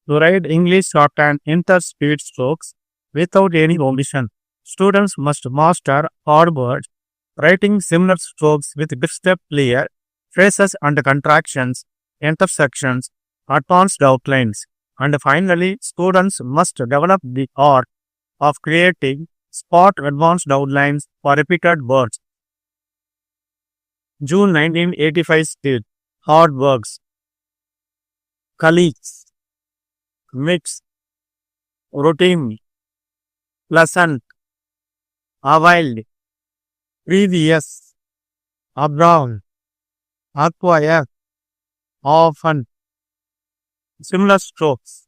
To write English short and interspeed strokes without any omission. Students must master hard words, writing similar strokes with step clear phrases and contractions, intersections, advanced outlines. And finally, students must develop the art of creating spot advanced outlines for repeated words. June 1985 state. Hard works, colleagues, mix, routine, pleasant, availed, previous, abroad, acquire, often, similar strokes,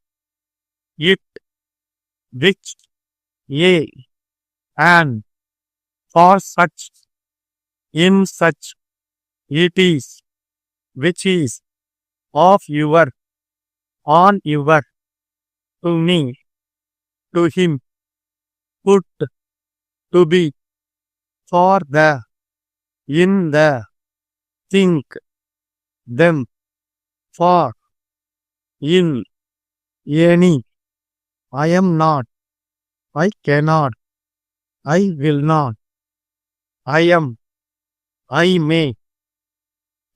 it, which, ye, and, for such, in such, it is, which is, of your, on your, to me, to him, put, to be, for the, in the, think, them, for, in, any, I am not, I cannot, I will not, I am, I may,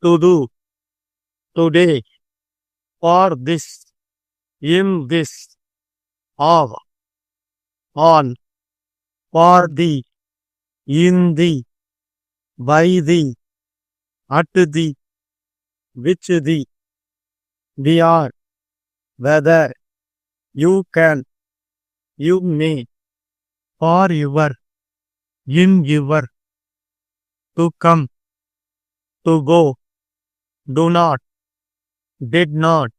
to do, today, for this, in this, of, on, for the, in the, by the, at the, which the, we are, whether, you can, you may, for your, in your, to come, to go, do not, did not,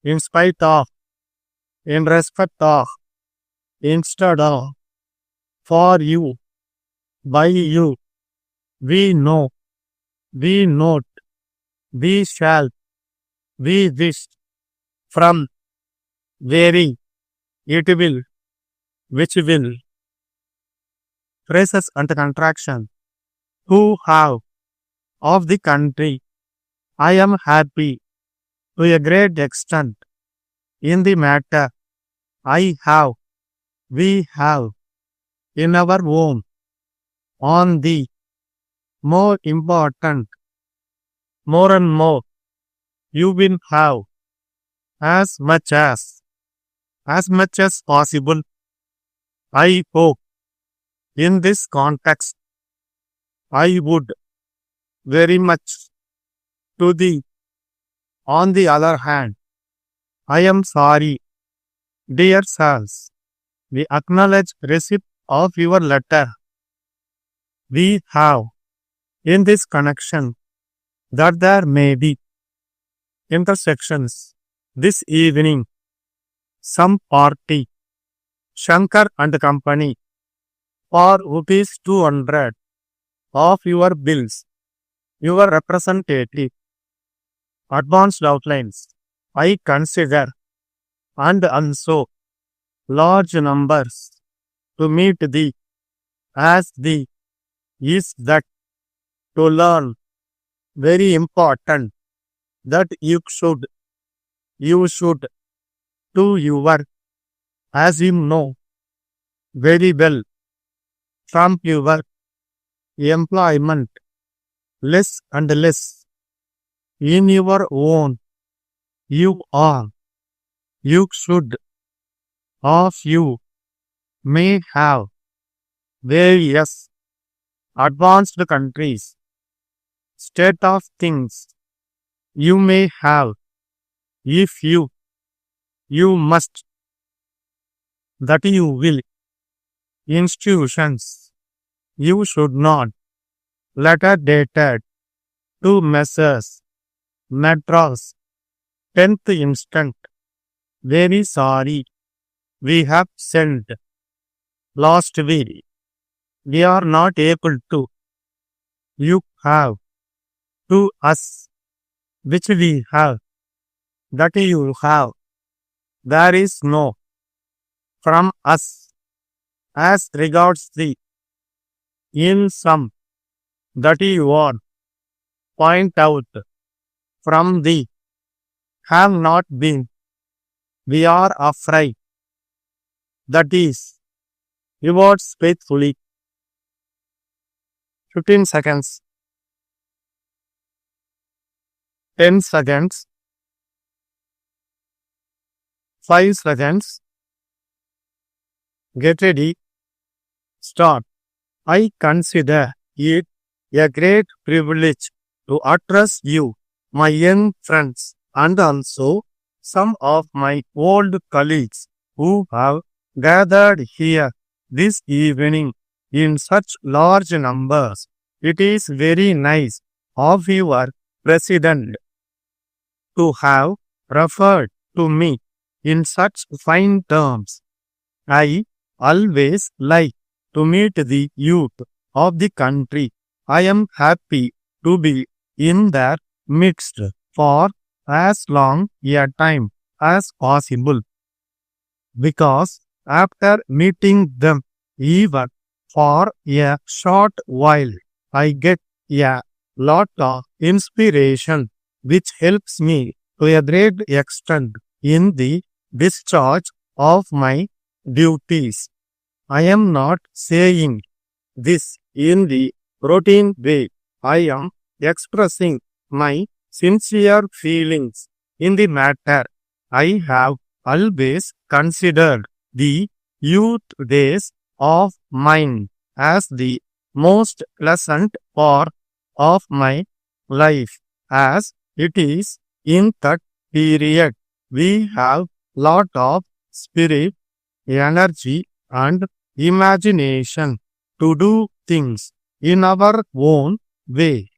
in spite of, in respect of, instead of, for you, by you, we know, we note, we shall, we wish, from, very, it will, which will, phrases and contraction, who have, of the country, I am happy, to a great extent, in the matter, I have, we have, in our own, on the, more important, more and more, you will have, as much as possible, I hope, in this context, I would, very much, to the, on the other hand, I am sorry, dear sirs, we acknowledge receipt of your letter. We have, in this connection, that there may be intersections this evening, some party, Shankar and company, for rupees 200 of your bills, your representative, advanced outlines, I consider, and so, large numbers, to meet the, as the, is that, to learn, very important, that you should, to your, as you know, very well, from your employment, less and less, in your own, you are, you should, of you, may have, various, advanced countries, state of things, you may have, if you must, that you will, institutions, you should not, letter dated, to Messrs. Madras, 10th instant, very sorry, we have sent, last week, we are not able to, you have, to us, which we have, that you have, there is no, from us, as regards the, in some, that you are, point out, from the, have not been, we are afraid. That is, rewards faithfully. 15 seconds, 10 seconds, 5 seconds. Get ready. Start. I consider it a great privilege to address you, my young friends, and also some of my old colleagues who have gathered here this evening in such large numbers. It is very nice of your president to have referred to me in such fine terms. I always like to meet the youth of the country. I am happy to be in their midst for as long a time as possible, because after meeting them even for a short while, I get a lot of inspiration which helps me to a great extent in the discharge of my duties. I am not saying this in the routine way. I am expressing my sincere feelings in the matter. I have always considered the youth days of mine as the most pleasant part of my life, as it is in that period we have lot of spirit, energy, and imagination to do things in our own way.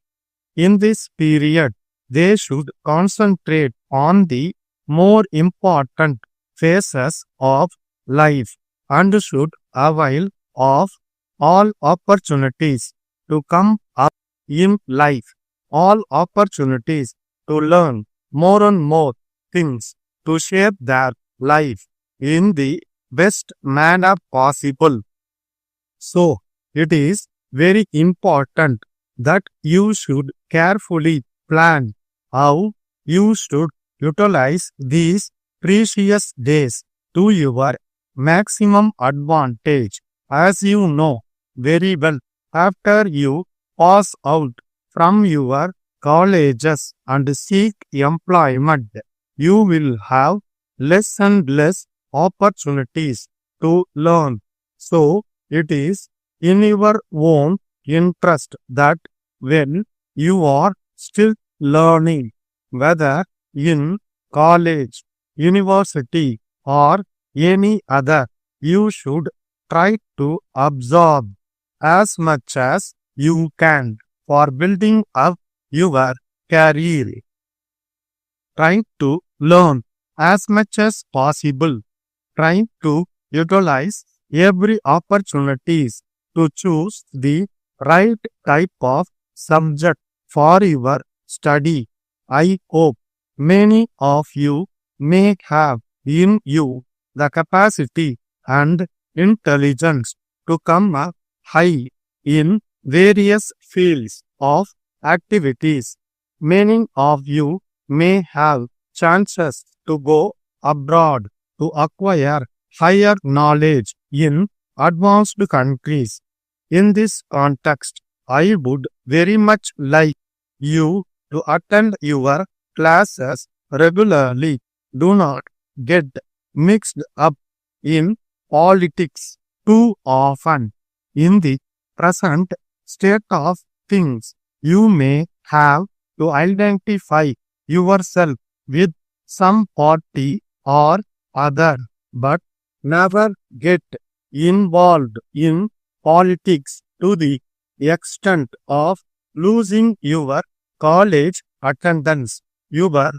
In this period, they should concentrate on the more important phases of life and should avail of all opportunities to come up in life, all opportunities to learn more and more things to shape their life in the best manner possible. So, it is very important that you should carefully plan how you should utilize these precious days to your maximum advantage. As you know very well, after you pass out from your colleges and seek employment, you will have less and less opportunities to learn. So, it is in your own interest that when you are still learning, whether in college, university, or any other, you should try to absorb as much as you can for building up your career. Try to learn as much as possible. Try to utilize every opportunities to choose the right type of subject for your study. I hope many of you may have in you the capacity and intelligence to come up high in various fields of activities. Many of you may have chances to go abroad to acquire higher knowledge in advanced countries. In this context, I would very much like you to attend your classes regularly. Do not get mixed up in politics too often. In the present state of things, you may have to identify yourself with some party or other, but never get involved in politics to the extent of losing your college attendance, your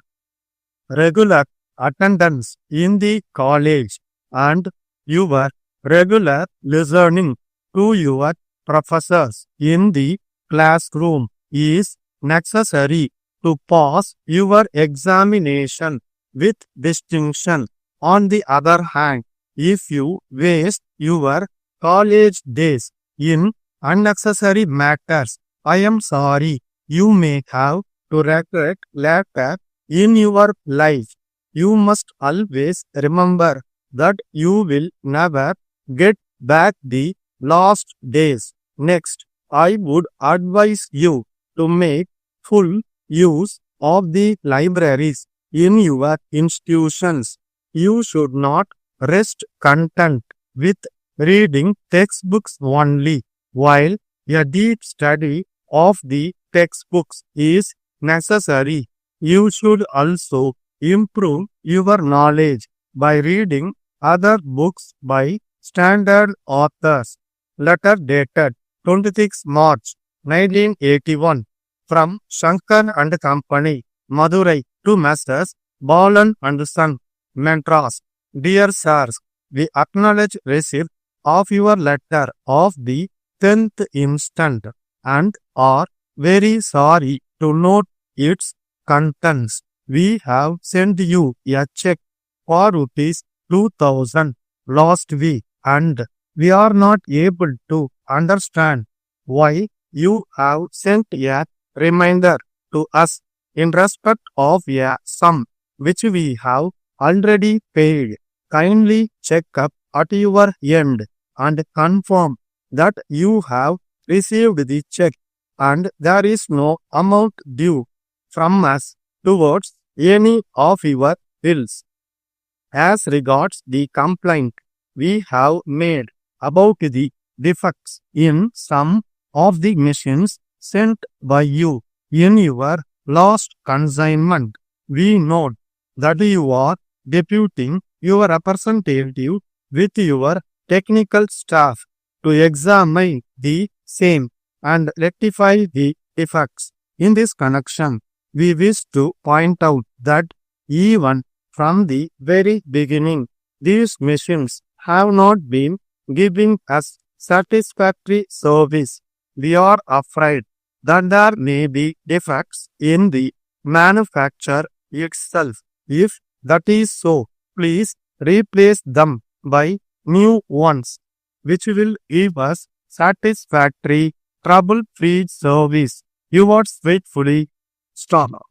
regular attendance in the college, and your regular listening to your professors in the classroom is necessary to pass your examination with distinction. On the other hand, if you waste your college days in unnecessary matters, I am sorry, you may have to regret later in your life. you must always remember that you will never get back the lost days. Next, I would advise you to make full use of the libraries in your institutions. You should not rest content with reading textbooks only, while a deep study of the textbooks is necessary. You should also improve your knowledge by reading other books by standard authors. Letter dated 26 March 1981 from Shankar and Company, Madurai to Messrs. Balan and Son, Madras. Dear sirs, we acknowledge receipt of your letter of the 10th instant and are very sorry to note its contents. We have sent you a check for rupees 2000 last week and we are not able to understand why you have sent a reminder to us in respect of a sum which we have already paid. Kindly check up at your end and confirm that you have received the check and there is no amount due from us towards any of your bills. As regards the complaint we have made about the defects in some of the machines sent by you in your last consignment, we note that you are deputing your representative with your technical staff to examine the same and rectify the defects. In this connection, we wish to point out that even from the very beginning, these machines have not been giving us satisfactory service. We are afraid that there may be defects in the manufacture itself. If that is so, please replace them by new ones, which will give us satisfactory, trouble-free service. Yours faithfully, Star.